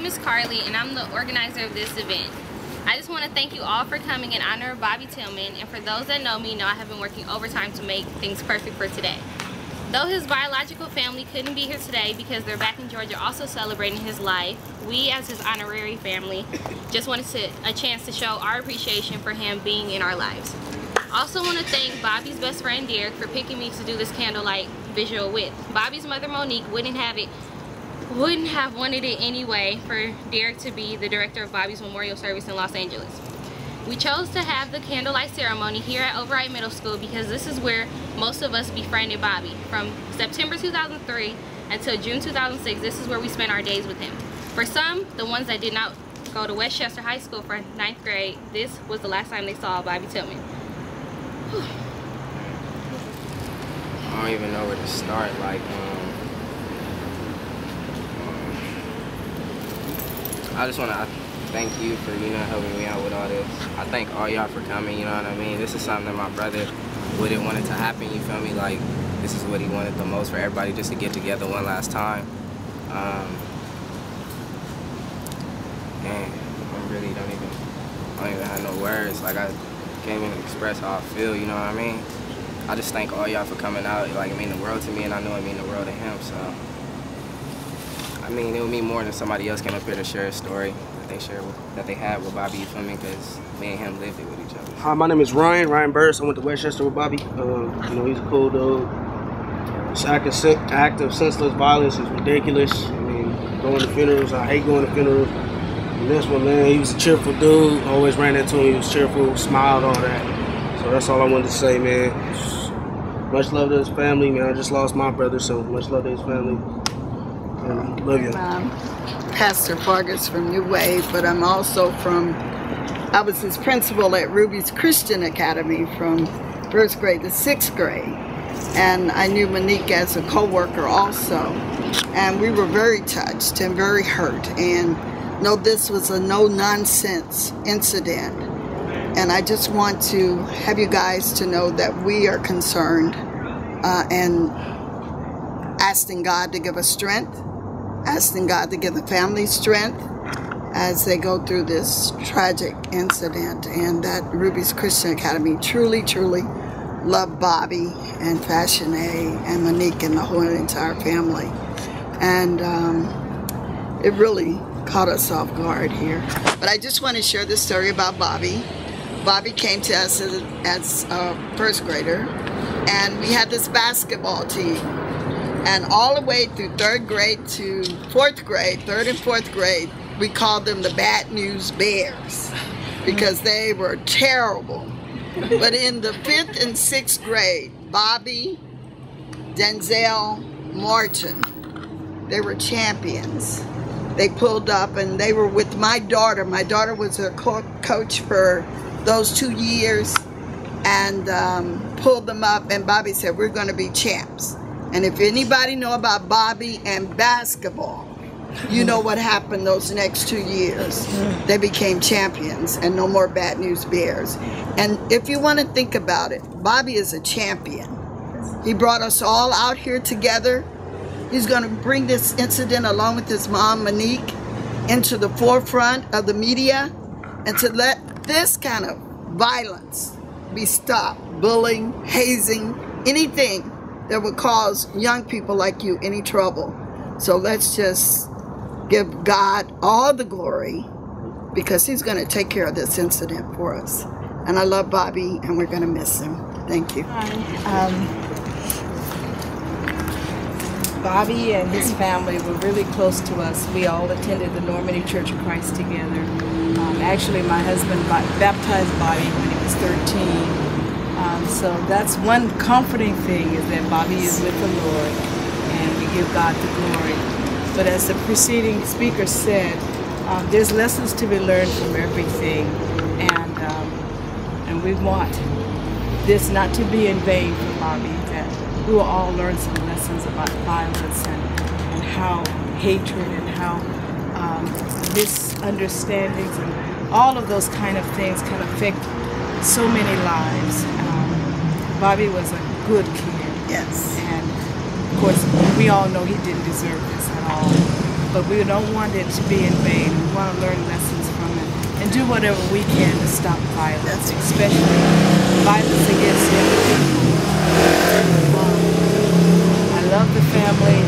name is Carly and I'm the organizer of this event. I just want to thank you all for coming in honor of Bobby Tillman, and for those that know me know I have been working overtime to make things perfect for today. Though his biological family couldn't be here today because they're back in Georgia also celebrating his life, we as his honorary family just wanted a chance to show our appreciation for him being in our lives. I also want to thank Bobby's best friend Derrick for picking me to do this candlelight visual with. Bobby's mother Monique wouldn't have wanted it anyway for Derrick to be the director of Bobby's memorial service in Los Angeles. We chose to have the candlelight ceremony here at Wright Middle School because this is where most of us befriended Bobby. From September 2003 until June 2006, this is where we spent our days with him. For some, the ones that did not go to Westchester High School for 9th grade, this was the last time they saw Bobby Tillman. I don't even know where to start. I just want to thank you for, helping me out with all this. I thank all y'all for coming, you know what I mean? This is something that my brother wouldn't want it to happen, you feel me? Like, this is what he wanted the most, for everybody just to get together one last time. Man, I really don't even have no words. Like, I can't even express how I feel, you know what I mean? I just thank all y'all for coming out. Like, it mean the world to me, and I know it mean the world to him, so. I mean, it would mean more than somebody else came up here to share a story that they had with Bobby, you feel me? Because me and him lived it with each other. Hi, my name is Ryan Burris. I went to Westchester with Bobby. He's a cool dude. This act of senseless violence is ridiculous. I mean, going to funerals, I hate going to funerals. And this one, man, he was a cheerful dude. Always ran into him. He was cheerful, smiled, all that. So that's all I wanted to say, man. Much love to his family, man. I just lost my brother, so much love to his family. Love you. Pastor Vargas from New Wave, but I'm also I was his principal at Ruby's Christian Academy from 1st grade to 6th grade. And I knew Monique as a co-worker also. And we were very touched and very hurt. And no, this was a no-nonsense incident. And I just want to have you guys to know that we are concerned and asking God to give us strength, asking God to give the family strength as they go through this tragic incident. And that Ruby's Christian Academy truly, truly loved Bobby and Fashion A and Monique and the whole entire family. And it really caught us off guard here. But I just want to share this story about Bobby. Bobby came to us as a 1st grader, and we had this basketball team. And all the way through 3rd grade to 4th grade, 3rd and 4th grade, we called them the Bad News Bears because they were terrible. But in the 5th and 6th grade, Bobby, Denzel, Martin, they were champions. They pulled up and they were with my daughter. My daughter was their coach for those 2 years, and pulled them up, and Bobby said, we're going to be champs. And if anybody know about Bobby and basketball, you know what happened those next 2 years. They became champions and no more Bad News Bears. And if you want to think about it, Bobby is a champion. He brought us all out here together. He's going to bring this incident along with his mom, Monique, into the forefront of the media, and to let this kind of violence be stopped. Bullying, hazing, anything that would cause young people like you any trouble. So let's just give God all the glory, because he's going to take care of this incident for us. And I love Bobby, and we're going to miss him. Thank you. Bobby and his family were really close to us. We all attended the Normandy Church of Christ together. Actually, my husband baptized Bobby when he was 13. So that's one comforting thing, is that Bobby is with the Lord, and we give God the glory. But as the preceding speaker said, there's lessons to be learned from everything, and we want this not to be in vain for Bobby, that we will all learn some lessons about violence and how hatred and how misunderstandings and all of those kind of things can affect so many lives. Bobby was a good kid. Yes. And of course, we all know he didn't deserve this at all. but we don't want it to be in vain. We want to learn lessons from it and do whatever we can to stop violence, especially violence against young people. I love the family.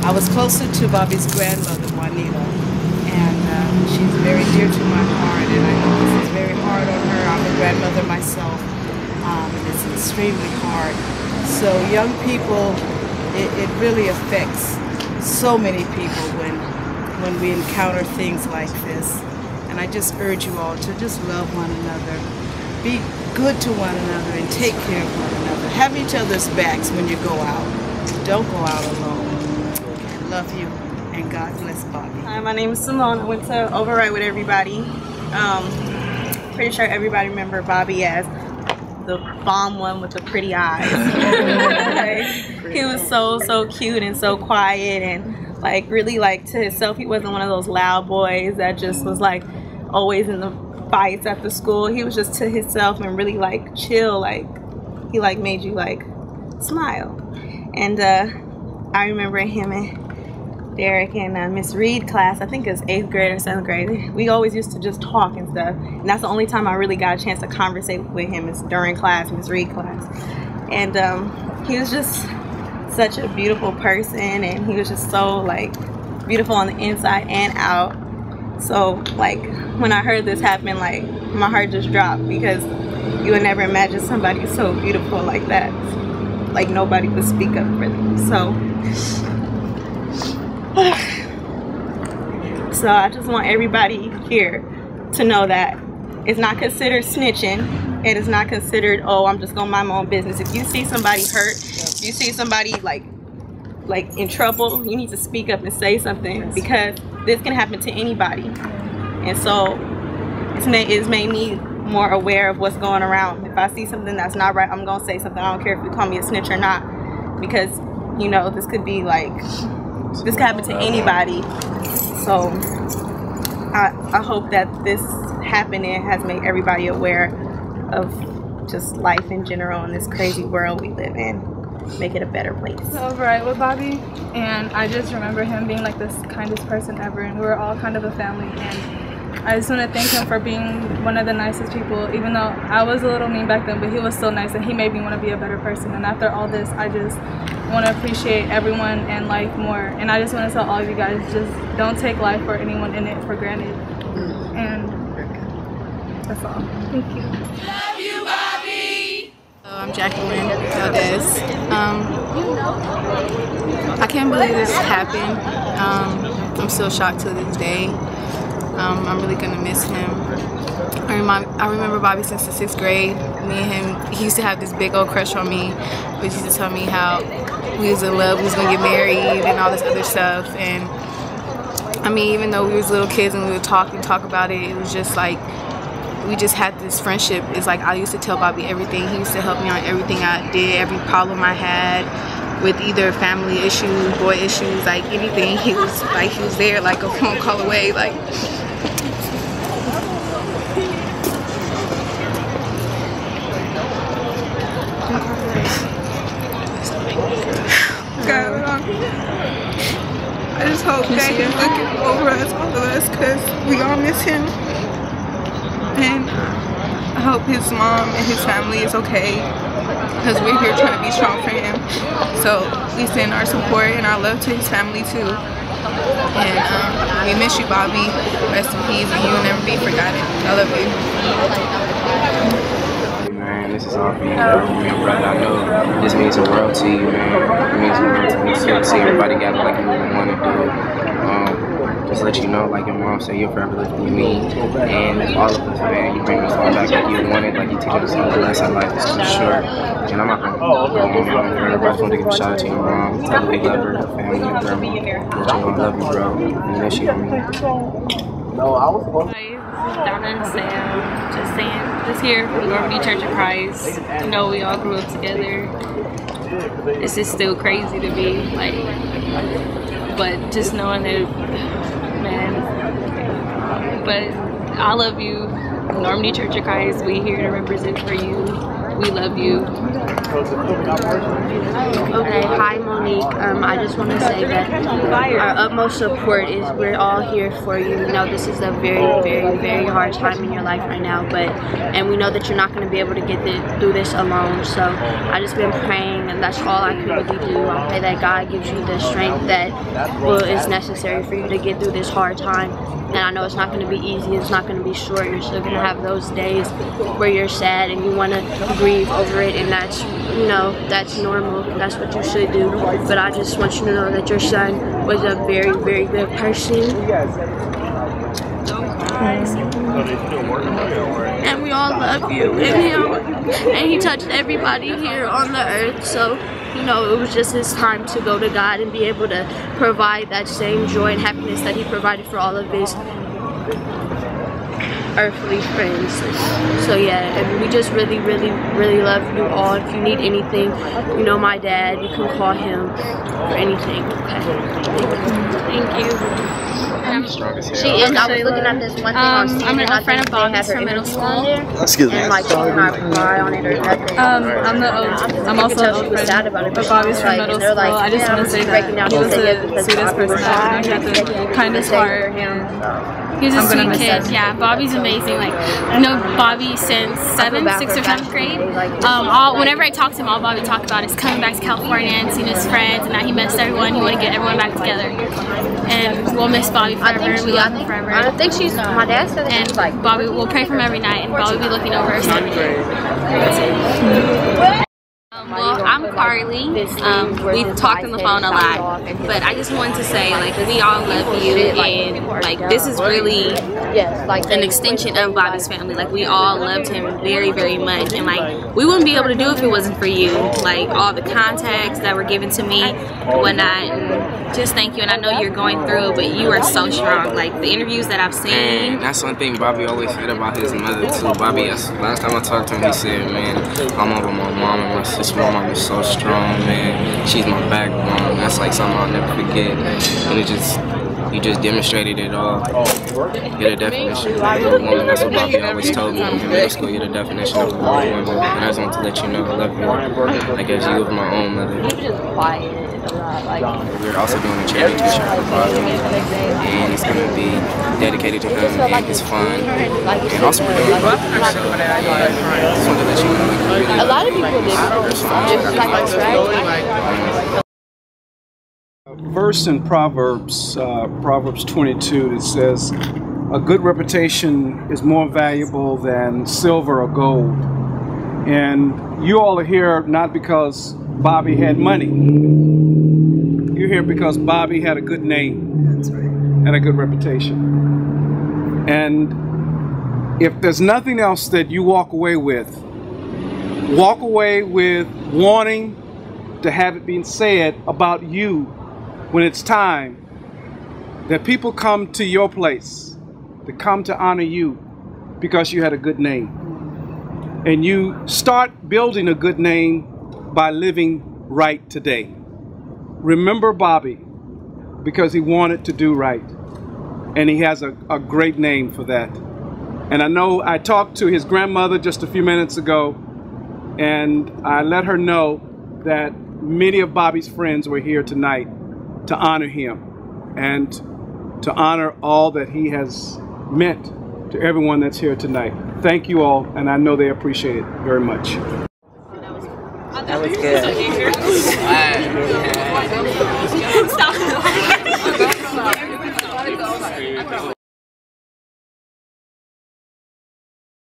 I was closer to Bobby's grandmother, Juanita, and she's very dear to my heart, and I know this is very hard on her. I'm a grandmother myself, and it's extremely hard. So young people, it really affects so many people when we encounter things like this. And I just urge you all to just love one another, be good to one another, and take care of one another. Have each other's backs when you go out. Don't go out alone. I love you, and God bless Bobby. Hi, my name is Simone. I went to Wright with everybody. Pretty sure everybody remember Bobby as the bomb one with the pretty eyes. He was so cute and so quiet, and like really like to himself. He wasn't one of those loud boys that just was like always in the fights at the school. He was just to himself and really like chill. Like he like made you like smile. And I remember him and Derrick in Miss Reed class, I think it was 8th grade or 7th grade, we always used to just talk and stuff. And that's the only time I really got a chance to conversate with him is during class, Miss Reed class. And he was just such a beautiful person, and he was just so like beautiful on the inside and out. So like when I heard this happen, like my heart just dropped, because you would never imagine somebody so beautiful like that. Like nobody would speak up for them. So I just want everybody here to know that it's not considered snitching. It is not considered, oh, I'm just gonna mind my own business. If you see somebody hurt, if you see somebody like in trouble, you need to speak up and say something, because this can happen to anybody. And so it's made me more aware of what's going around. If I see something that's not right, I'm gonna say something. I don't care if you call me a snitch or not, because you know this could be like, this could happen to anybody. So I hope that this happening has made everybody aware of just life in general in this crazy world we live in. Make it a better place. I was right with Bobby, and I just remember him being like this kindest person ever, and we were all kind of a family. And I just want to thank him for being one of the nicest people, even though I was a little mean back then, but he was so nice, and he made me want to be a better person. And after all this, I just want to appreciate everyone and life more. And I just want to tell all of you guys, just don't take life or anyone in it for granted. And that's all. Thank you. Love you, Bobby. I'm Jacqueline Valdez. I can't believe this happened. I'm still shocked to this day. I'm really gonna miss him. I remember Bobby since the 6th grade. Me and him, he used to have this big old crush on me, but he used to tell me how we was in love, we was gonna get married and all this other stuff. And I mean, even though we was little kids and we would talk about it, it was just like, we just had this friendship. It's like I used to tell Bobby everything. He used to help me on everything I did, every problem I had with either family issues, boy issues, like anything. He was there like a phone call away. Like, God, I just hope that he's looking over us, all of us, because we all miss him. And I hope his mom and his family is okay, because we're here trying to be strong for him. So we send our support and our love to his family too. And we miss you, Bobby. Rest in peace, and you will never be forgotten. I love you. Man, this is all for you, bro. Your brother, I know this means the world to you, man. It means the world to me too. To see everybody gather like you really want to do. Just let you know, like your mom said, you're forever living with me and all of us, man. You bring us all back like you wanted, like you teach us all the lesson. Life is too short, and I'm not gonna go on forever. I just want to give a shout out to your mom, tell her we love her, her family, your grandma, that you love you, bro. We miss you, man. Hi, this is Donna and Sam. Just here from Orville Church of Christ. You know, we all grew up together. It's just still crazy to be like, but just knowing that, man. But I love you, Orville Church of Christ. We here to represent for you. We love you. Okay, hi Monique. I just want to say that our utmost support is we're all here for you. We know this is a very, very, very hard time in your life right now, and we know that you're not going to be able to get through this alone. So I just been praying, and that's all I can really do. I pray that God gives you the strength that is necessary for you to get through this hard time. And I know it's not going to be easy, it's not going to be short. You're still going to have those days where you're sad and you want to grieve over it, and that's, you know, that's normal. That's what you should do. But I just want you to know that your son was a very, very good person. And we all love you and him. And he touched everybody here on the earth. So, you know, it was just his time to go to God and be able to provide that same joy and happiness that he provided for all of his earthly friends. So yeah, and we just really, really, really love you all. If you need anything, you know my dad, you can call him for anything. Okay. Thank you. I was looking at this one thing on TV, I'm an old friend of Bobby's from middle school. Excuse me. And like she did not cry on it or nothing. I'm also an old friend of Bobby's from middle school. I just want to say that he was the sweetest person ever. He had the kindest heart. He was a sweet kid. Yeah, Bobby's amazing. Like, I know Bobby since 6th or 7th grade. Whenever I talk to him, all Bobby talked about is coming back to California and seeing his friends, and that he missed everyone. He wanted to get everyone back together. And we'll miss Bobby forever. We love him forever. I think she's, my dad said that she's like, Bobby, we'll pray for him every night, and Bobby will be looking over us every day. Well, I'm Carly. We've talked on the phone a lot, but I just wanted to say, like, we all love you, and like, this is really an extension of Bobby's family. Like, we all loved him very, very much, and like, we wouldn't be able to do it if it wasn't for you. Like, all the contacts that were given to me, whatnot, and just thank you. And I know you're going through it, but you are so strong. Like, the interviews that I've seen. And that's one thing Bobby always said about his mother too. Bobby, last time I talked to him, he said, man, I'm over my mom and my sister. My mom is so strong, man. She's my backbone. That's like something I'll never forget. And you just demonstrated it all. You're the definition of a woman. That's what Bobby always told me in middle school. You're the definition of a woman. And I just want to let you know I love you. Like as you of my own mother. We're also doing a charity t-shirt for Bobby, and it's going to be dedicated to him and his fun. And also we're doing both. So I just wanted to let you know. Like, a lot of people did. Verse in Proverbs 22 that says, a good reputation is more valuable than silver or gold. And you all are here not because Bobby had money. You're here because Bobby had a good name. That's right. And a good reputation. And if there's nothing else that you walk away with wanting to have it being said about you when it's time that people come to your place, to come to honor you because you had a good name. And you start building a good name by living right today. Remember Bobby because he wanted to do right. And he has a great name for that. And I know I talked to his grandmother just a few minutes ago, and I let her know that many of Bobby's friends were here tonight to honor him and to honor all that he has meant to everyone that's here tonight. Thank you all, and I know they appreciate it very much. That was good. Stop.